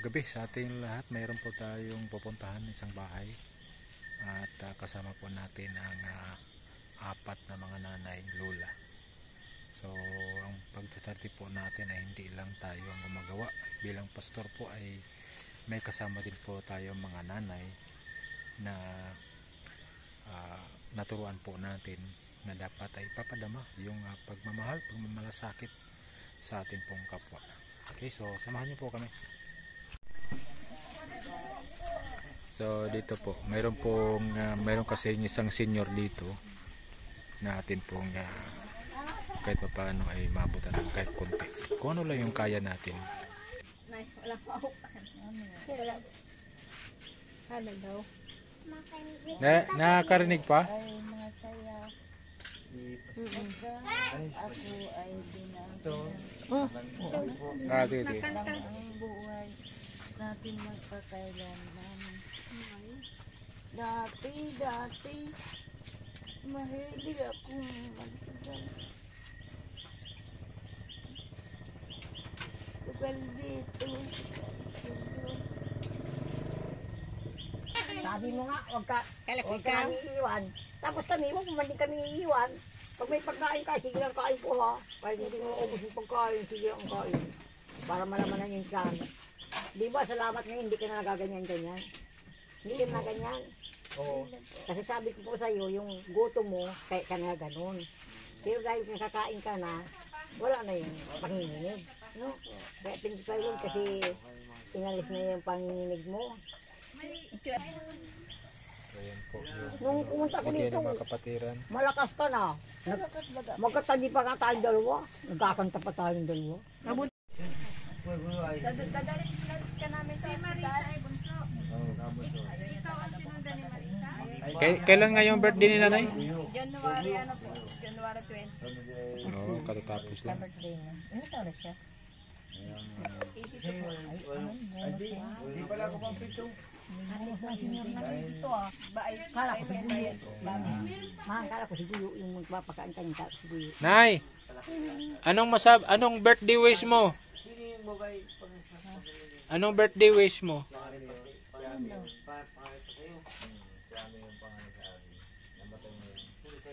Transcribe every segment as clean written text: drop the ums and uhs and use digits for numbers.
gabi sa ating lahat. Mayroon po tayong pupuntahan isang bahay at kasama po natin ang apat na mga nanay lula. So ang pagtutarti po natin ay hindi lang tayo ang gumagawa. Bilang pastor po ay may kasama din po tayo mga nanay na naturuan po natin na dapat ay papadama yung pagmamahal, pagmamalasakit sa atin pong kapwa. Okay, so samahan niyo po kami. So dito po, mayroon kasi isang senior dito na atin pong kahit pa paano ay mabutan ng kahit konti. Kung ano lang yung kaya natin. Wala pa ako. Ano daw? Nakakarinig pa? Ay masaya. Ako ay binang Sige, sige. ang buhay natin magpakailanman. Dati mahilig akong magsagal. Sugal dito. Sabi mo nga, huwag ka nang iiwan. Tapos kami, huwag mo din kami iiwan. Pag may pagkain ka, sige lang kain po ha. Kahit hindi mo ubos yung pagkain, sige lang kain. Para malaman na yung plan. Di ba, salamat ngayon, hindi ka na nagaganyan-ganyan. Hindi ka na ganyan. Oo. Kasi sabi ko po sa iyo, yung gutom mo, kaya ka na ganun. Pero dahil nakakain ka na, wala na yung panginginig. No? Kaya thank you kayo kasi inalis na yung panginginig mo. Ayan po. Nung pumunta ko Bigyan dito, ng mga kapatiran. malakas ka na. Magkatabi pa nga tayong dalawa. Nagkakanta pa tayong dalawa. Dadalit ka namin sa Marisa ay bunso. Ikaw ang sinundan ni Marisa? Kailan nga yung birthday ni nanay? January ano po? January 20. Oo, katatapos lang. Ano taon na siya? Kala ko si Guyo yung magpapakain kanya si Guyo. Nay, anong birthday wish mo? Anong birthday wish mo?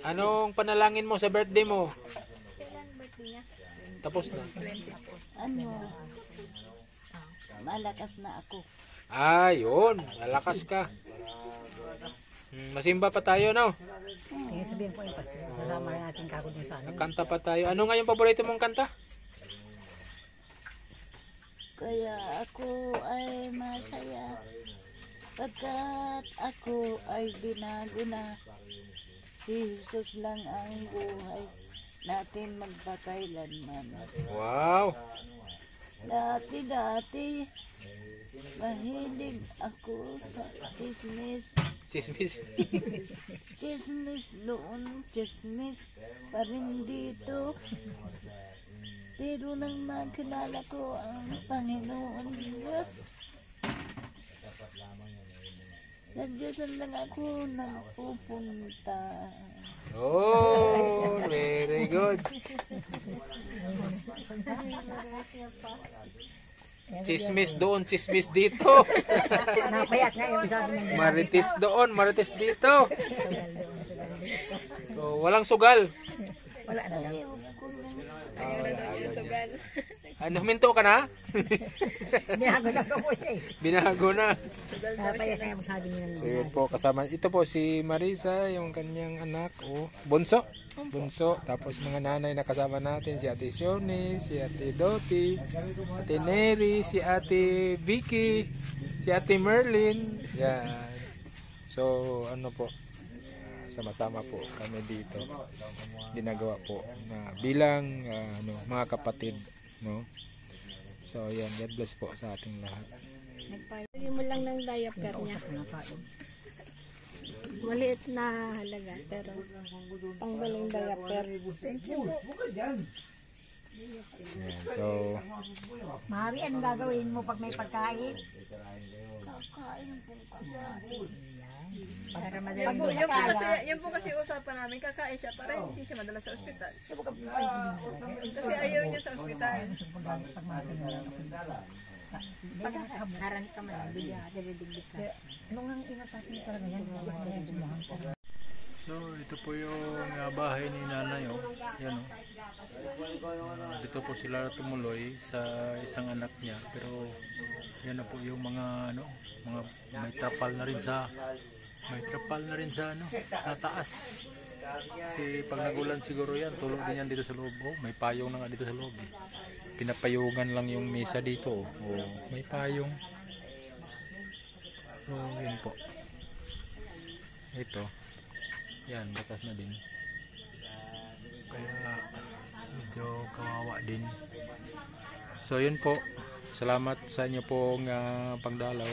Anong panalangin mo sa birthday mo? Kailan birthday niya? Tapos na. 20 po. Ano, malakas na ako. Yun. Malakas ka. Masimba pa tayo, no? Sige, sabihin po yung kasama na natin kako din sa amin. Kanta pa tayo. Ano nga yung paborito mong kanta? Kaya ako ay masaya pagkat ako ay binago na. Si Jesus lang ang buhay natin magpakailanman. Wow. Dati mahilig ako sa chismis. Chismis. Chismis doon, chismis pa rin dito. Pero nang makilala ko ang Panginoon Diyos, sa Diyos lang ako nagpupunta. Oh, very good. Chismis doon, chismis dito. Napayat nga yung sabi niya. Marites doon, marites dito. So, walang sugal. Wala na lang. Ano, minto ka na? Binago na ko po siya eh. Binago na. Napayat na yung sabi niya. So, yun po, kasama. Ito po si Marisa, yung kanyang anak. Bunso. Bunso. Tapos mga nanay na kasama natin. Si Ate Shoni, si Ate Doti, Ate Neri, si Ate Vicky, si Ate Merlin. Yan. So, ano po. Sama-sama po kami dito. Ginagawa po na bilang mga kapatid. No? So, yan. God bless po sa ating lahat. Lagyan mo lang ng diaper niya. Maliit na halaga, pero pangbaling diaper. Yan. So, Mari, anong gagawin mo pag may pagkain? Para madali Yan po kasi usapan namin, kakain siya para hindi siya madala sa ospital. Kasi ayaw niya sa ospital. Haran ka man, bigyan ka, diligdig ka. Nung ang inatas mo talaga yan, So, ito po yung bahay ni nanay, oh. Yan, oh. Dito po sila tumuloy sa isang anak niya. Pero, yan na po yung mga, ano, mga may trapal na rin sa, sa taas. Kasi pag nagulan siguro yan, tulog din yan dito sa loob. Oh, may payong na nga dito sa loob. Eh. Pinapayungan lang yung misa dito. Oh, may payong. So, yun po. Ito. Yan, batas na din. Kaya medyo kawawa din. So yun po. Salamat sa inyo pong pagdalaw.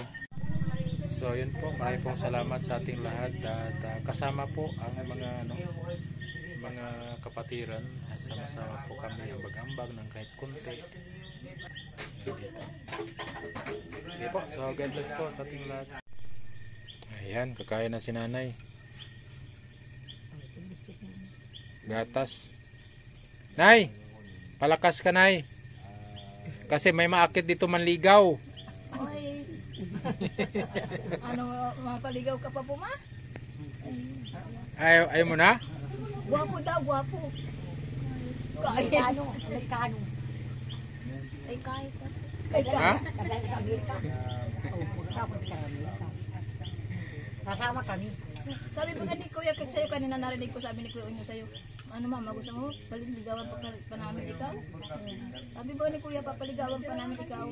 So yun po, maraming pong salamat sa ating lahat at kasama po ang mga mga kapatiran. Sama-sama po kami ambag-ambag ng kahit kunti. Okay po, so God bless po sa ating lahat. Ayan, kakain na si nanay. Gatas. Nay, palakas ka, Nay. Kasi may maakit dito manligaw. Oy. Ano, mapaligaw ka pa po, ma? Ayaw mo na? Gwapo daw, gwapo. Amerikano, Amerikano. Ay, kahit pa. Ha? Kagaling sa Amerika. Kasama kami. Sabi ba ni Kuya Kit sa'yo, kanina narinig ko, sabi ni Kuya Unyo sa'yo, ano mama, gusto mo, paliligawan pa namin ikaw? Sabi ba ni Kuya, papaligawan pa namin ikaw?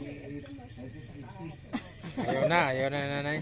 Ayaw na nanay.